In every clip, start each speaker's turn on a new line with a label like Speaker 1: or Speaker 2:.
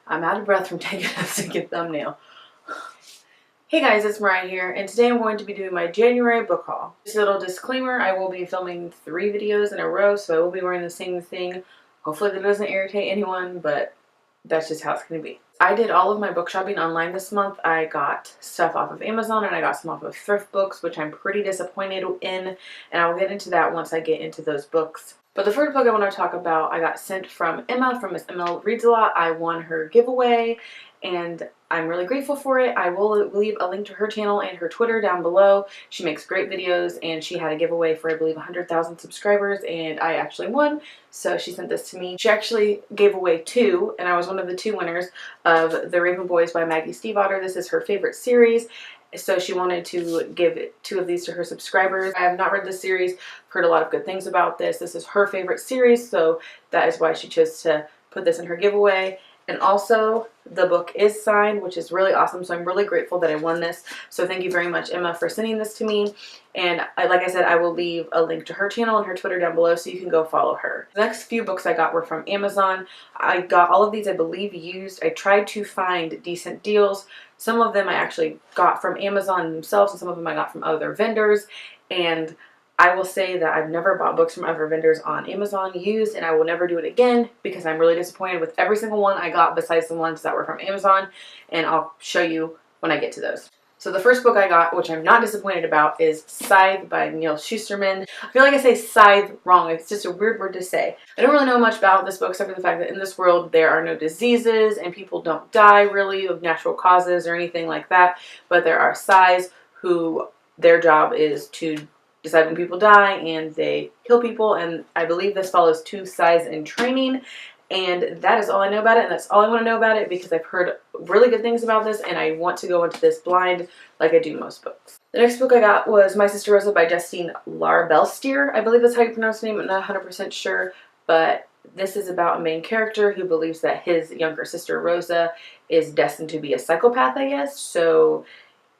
Speaker 1: I'm out of breath from taking a second thumbnail. Hey guys, it's Mariah here, and today I'm going to be doing my January book haul. Just a little disclaimer, I will be filming 3 videos in a row, so I will be wearing the same thing. Hopefully that doesn't irritate anyone, but that's just how it's going to be. I did all of my book shopping online this month. I got stuff off of Amazon and I got some off of thrift books, which I'm pretty disappointed in, and I'll get into that once I get into those books. But the first book I want to talk about, I got sent from Emma, from Miss Emma Reads a Lot. I won her giveaway, and I'm really grateful for it. I will leave a link to her channel and her Twitter down below. She makes great videos, and she had a giveaway for, I believe, 100,000 subscribers, and I actually won, so she sent this to me. She actually gave away 2, and I was one of the 2 winners of The Raven Boys by Maggie Stiefvater. This is her favorite series, so she wanted to give 2 of these to her subscribers. I have not read this series, heard a lot of good things about this. This is her favorite series, so that is why she chose to put this in her giveaway. And also, the book is signed, which is really awesome, so I'm really grateful that I won this. So thank you very much, Emma, for sending this to me. And like I said, I will leave a link to her channel and her Twitter down below so you can go follow her. The next few books I got were from Amazon. I got all of these, I believe, used. I tried to find decent deals. Some of them I actually got from Amazon themselves, and some of them I got from other vendors. And I will say that I've never bought books from other vendors on Amazon used, and I will never do it again because I'm really disappointed with every single one I got besides the ones that were from Amazon, and I'll show you when I get to those. So the first book I got, which I'm not disappointed about, is Scythe by Neil Shusterman. I feel like I say scythe wrong. It's just a weird word to say. I don't really know much about this book except for the fact that in this world there are no diseases and people don't die really of natural causes or anything like that, but there are scythes who their job is to decide when people die, and they kill people, and I believe this follows 2 scythes in training, and that is all I know about it, and that's all I want to know about it because I've heard really good things about this, and I want to go into this blind like I do most books. The next book I got was My Sister Rosa by Justine Larbelstier. I believe that's how you pronounce the name. I'm not 100% sure, but this is about a main character who believes that his younger sister Rosa is destined to be a psychopath, I guess, so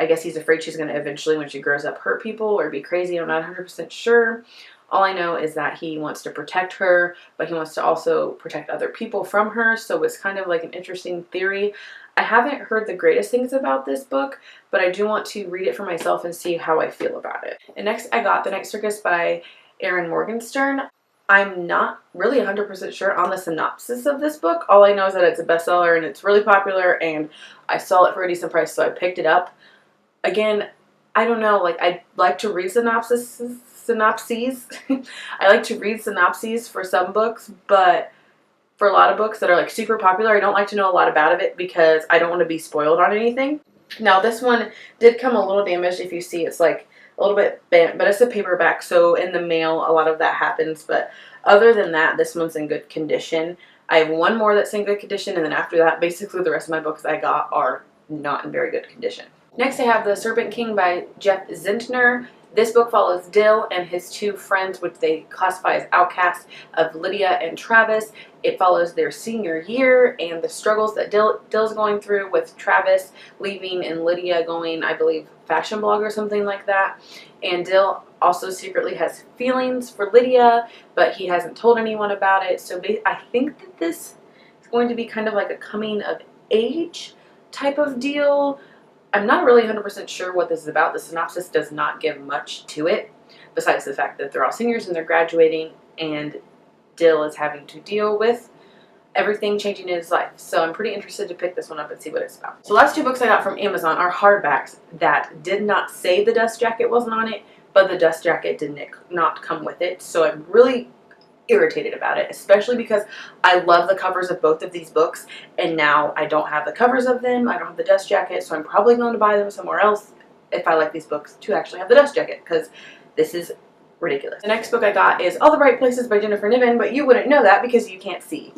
Speaker 1: I guess he's afraid she's going to eventually, when she grows up, hurt people or be crazy. I'm not 100% sure. All I know is that he wants to protect her, but he wants to also protect other people from her, so it's kind of like an interesting theory. I haven't heard the greatest things about this book, but I do want to read it for myself and see how I feel about it. And next I got The Night Circus by Erin Morgenstern. I'm not really 100% sure on the synopsis of this book. All I know is that it's a bestseller and it's really popular, and I saw it for a decent price, so I picked it up. Again, I don't know, like, I like to read synopses. I like to read synopses for some books, but for a lot of books that are like super popular, I don't like to know a lot about it because I don't want to be spoiled on anything. Now, this one did come a little damaged. If you see, it's like a little bit bent, but it's a paperback, so in the mail a lot of that happens, but other than that, this one's in good condition. I have one more that's in good condition, and then after that, basically the rest of my books I got are not in very good condition. Next I have The Serpent King by Jeff Zintner. This book follows Dill and his 2 friends, which they classify as outcasts, of Lydia and Travis. It follows their senior year and the struggles that Dill's going through with Travis leaving and Lydia going, I believe, fashion blog or something like that. And Dill also secretly has feelings for Lydia, but he hasn't told anyone about it. So I think that this is going to be kind of like a coming of age type of deal. I'm not really 100% sure what this is about. The synopsis does not give much to it, besides the fact that they're all seniors and they're graduating, and Dill is having to deal with everything changing in his life. So I'm pretty interested to pick this one up and see what it's about. So the last 2 books I got from Amazon are hardbacks that did not say the dust jacket wasn't on it, but the dust jacket did not come with it. So I'm really irritated about it, especially because I love the covers of both of these books, and now I don't have the covers of them. I don't have the dust jacket, so I'm probably going to buy them somewhere else if I like these books to actually have the dust jacket, because this is ridiculous. The next book I got is All the Bright Places by Jennifer Niven, but you wouldn't know that because you can't see.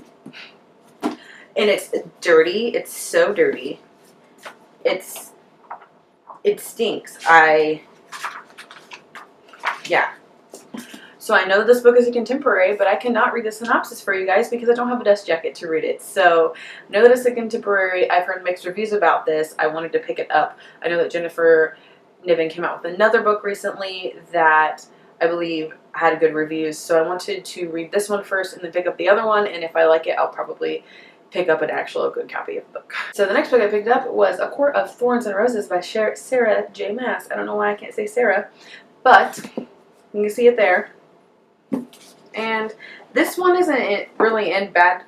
Speaker 1: And it's dirty. It's so dirty. It stinks. Yeah. So I know this book is a contemporary, but I cannot read the synopsis for you guys because I don't have a dust jacket to read it. So I know that it's a contemporary. I've heard mixed reviews about this. I wanted to pick it up. I know that Jennifer Niven came out with another book recently that I believe had good reviews. So I wanted to read this one first and then pick up the other one. And if I like it, I'll probably pick up an actual good copy of the book. So the next book I picked up was A Court of Thorns and Roses by Sarah J. Maas. I don't know why I can't say Sarah, but you can see it there. And this one isn't really in bad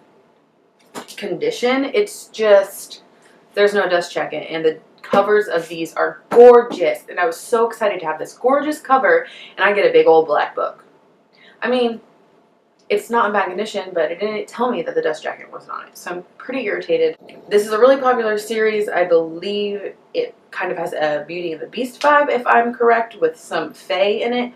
Speaker 1: condition. It's just there's no dust jacket, and the covers of these are gorgeous. And I was so excited to have this gorgeous cover, and I get a big old black book. I mean, it's not in bad condition, but it didn't tell me that the dust jacket wasn't on it, so I'm pretty irritated. This is a really popular series. I believe it kind of has a Beauty and the Beast vibe, if I'm correct, with some fae in it.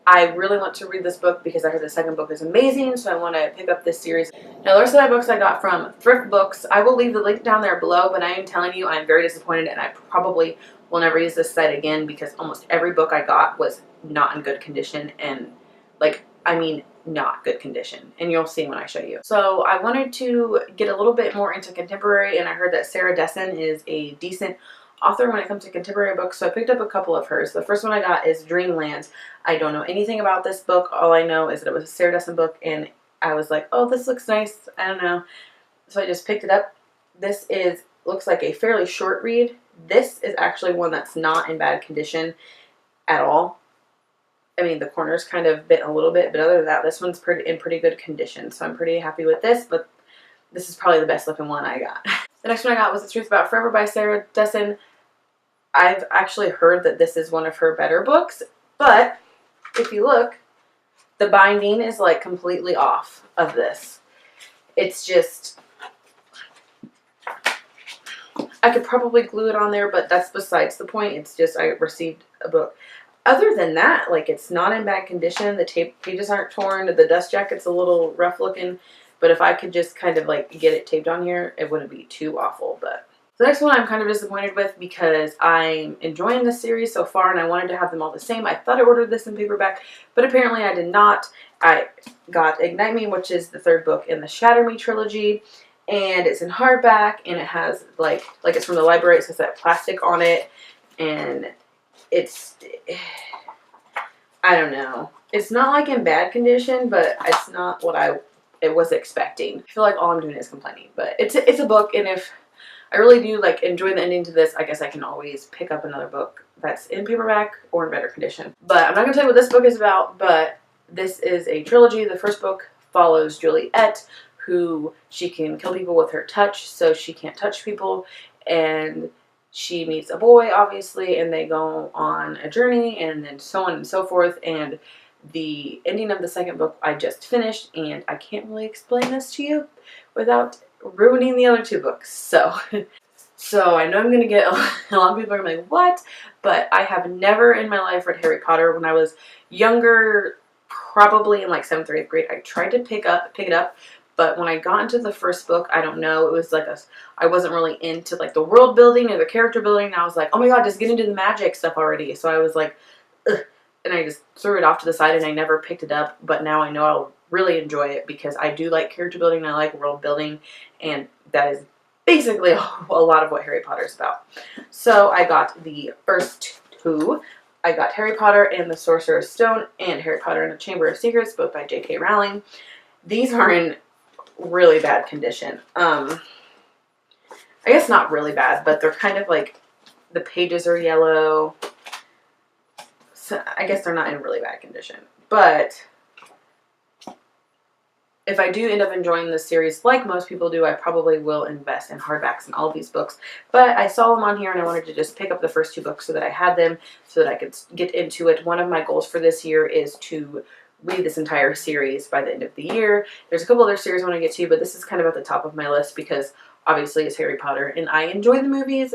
Speaker 1: I really want to read this book because I heard the second book is amazing, so I want to pick up this series. Now, the rest of my books I got from Thrift Books. I will leave the link down there below, but I am telling you, I'm very disappointed, and I probably will never use this site again because almost every book I got was not in good condition, and, like, I mean, not good condition, and you'll see when I show you. So I wanted to get a little bit more into contemporary, and I heard that Sarah Dessen is a decent author when it comes to contemporary books, so I picked up a couple of hers. The first one I got is Dreamland. I don't know anything about this book. All I know is that it was a Sarah Dessen book, and I was like, oh, this looks nice. I don't know. So I just picked it up. This looks like a fairly short read. This is actually one that's not in bad condition at all. I mean, the corner's kind of bent a little bit, but other than that, this one's in pretty good condition. So I'm pretty happy with this, but this is probably the best looking one I got. The next one I got was The Truth About Forever by Sarah Dessen. I've actually heard that this is one of her better books, but if you look, the binding is like completely off of this. It's just, I could probably glue it on there, but that's besides the point. It's just I received a book. Other than that, like, it's not in bad condition. The pages aren't torn. The dust jacket's a little rough looking, but if I could just kind of like get it taped on here, it wouldn't be too awful. But the next one I'm kind of disappointed with because I'm enjoying this series so far and I wanted to have them all the same. I thought I ordered this in paperback, but apparently I did not. I got Ignite Me, which is the third book in the Shatter Me trilogy, and it's in hardback, and it has like it's from the library. It says that plastic on it, and it's, I don't know. It's not like in bad condition, but it's not what I was expecting. I feel like all I'm doing is complaining, but it's a book, and if I really do like enjoy the ending to this, I guess I can always pick up another book that's in paperback or in better condition. But I'm not gonna tell you what this book is about, but this is a trilogy. The first book follows Juliet, who she can kill people with her touch, so she can't touch people, and she meets a boy, obviously, and they go on a journey, and then so on and so forth. And the ending of the second book I just finished, and I can't really explain this to you without ruining the other two books. So I know I'm going to get a lot of people are going to be like, what? But I have never in my life read Harry Potter. When I was younger, probably in like 7th or 8th grade, I tried to pick it up. But when I got into the first book, I don't know, it was like I wasn't really into like the world building or the character building. And I was like, oh my god, just get into the magic stuff already. So I was like, ugh. And I just threw it off to the side and I never picked it up. But now I know I'll really enjoy it because I do like character building and I like world building. And that is basically a lot of what Harry Potter is about. So I got the first two. I got Harry Potter and the Sorcerer's Stone and Harry Potter and the Chamber of Secrets, both by J.K. Rowling. These are in really bad condition. I guess not really bad, but they're kind of like, the pages are yellow. So I guess they're not in really bad condition. But if I do end up enjoying this series, like most people do, I probably will invest in hardbacks in all of these books. But I saw them on here and I wanted to just pick up the first two books so that I had them, so that I could get into it. One of my goals for this year is to read this entire series by the end of the year. There's a couple other series I want to get to, but this is kind of at the top of my list because obviously it's Harry Potter and I enjoy the movies.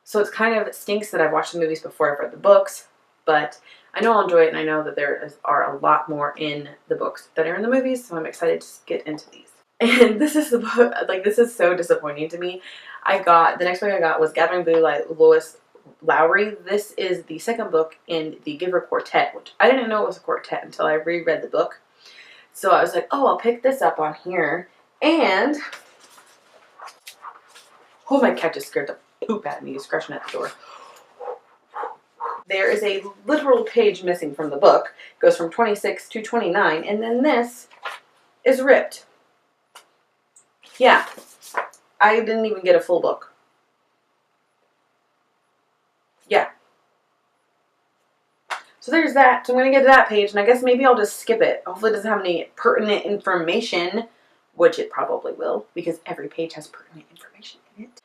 Speaker 1: So it's kind of, it stinks that I've watched the movies before I've read the books, but I know I'll enjoy it and I know that there are a lot more in the books that are in the movies, so I'm excited to get into these. And this is the book, like, this is so disappointing to me. The next book I got was Gathering Blue by Lois Lowry. This is the second book in the Giver Quartet, which I didn't know it was a quartet until I reread the book. So I was like, oh, I'll pick this up on here. And, oh, my cat just scared the poop out of me. He's scratching at the door. There is a literal page missing from the book. It goes from 26 to 29, and then this is ripped. Yeah, I didn't even get a full book. Yeah. So there's that. So I'm going to get to that page, and I guess maybe I'll just skip it. Hopefully it doesn't have any pertinent information, which it probably will, because every page has pertinent information in it.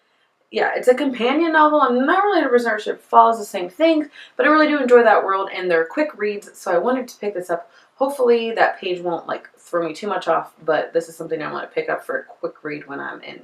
Speaker 1: Yeah, it's a companion novel. I'm not really 100% sure it follows the same things, but I really do enjoy that world, and they're quick reads, so I wanted to pick this up. Hopefully that page won't, like, throw me too much off, but this is something I want to pick up for a quick read when I'm in,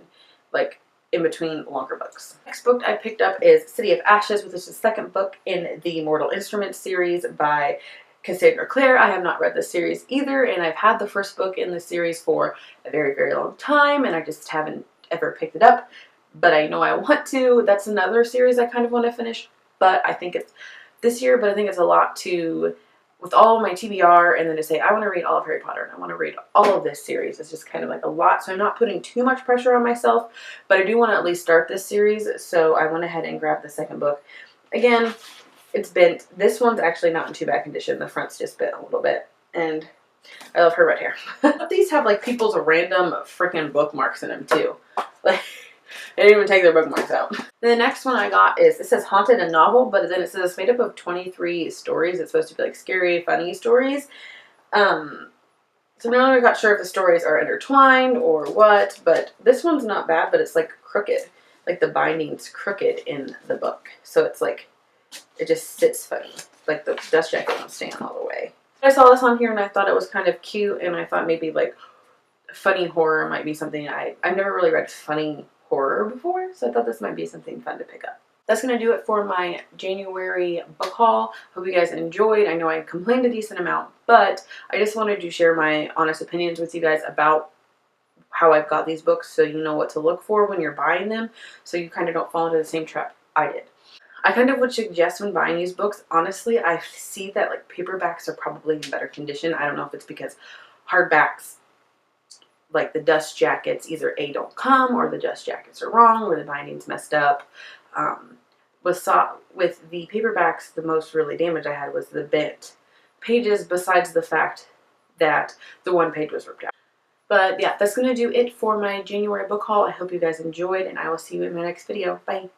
Speaker 1: like, in between longer books. Next book I picked up is City of Ashes, which is the second book in the Mortal Instruments series by Cassandra Clare. I have not read this series either, and I've had the first book in the series for a very, very long time, and I just haven't ever picked it up. But I know I want to. That's another series I kind of want to finish, but I think it's this year, but I think it's a lot to, with all of my TBR, and then to say, I want to read all of Harry Potter, and I want to read all of this series. It's just kind of like a lot, so I'm not putting too much pressure on myself, but I do want to at least start this series, so I went ahead and grabbed the second book. Again, it's bent. This one's actually not in too bad condition. The front's just bent a little bit, and I love her red hair. These have, like, people's random freaking bookmarks in them, too. Like, they didn't even take their bookmarks out. The next one I got is, it says Haunted, a novel, but then it says it's made up of 23 stories. It's supposed to be like scary, funny stories. So I'm not really sure if the stories are intertwined or what, but this one's not bad, but it's like crooked. Like the binding's crooked in the book. So it's like, it just sits funny. Like the dust jacket won't stand all the way. I saw this on here and I thought it was kind of cute, and I thought maybe like funny horror might be something I've never really read funny horror before, so I thought this might be something fun to pick up. That's going to do it for my January book haul. Hope you guys enjoyed. I know I complained a decent amount, but I just wanted to share my honest opinions with you guys about how I've got these books, so you know what to look for when you're buying them, so you kind of don't fall into the same trap I did. I kind of would suggest when buying these books, honestly, I see that like paperbacks are probably in better condition. I don't know if it's because hardbacks, like the dust jackets, either A, don't come, or the dust jackets are wrong, or the binding's messed up. With the paperbacks, the most really damage I had was the bent pages, besides the fact that the one page was ripped out. But yeah, that's going to do it for my January book haul. I hope you guys enjoyed, and I will see you in my next video. Bye!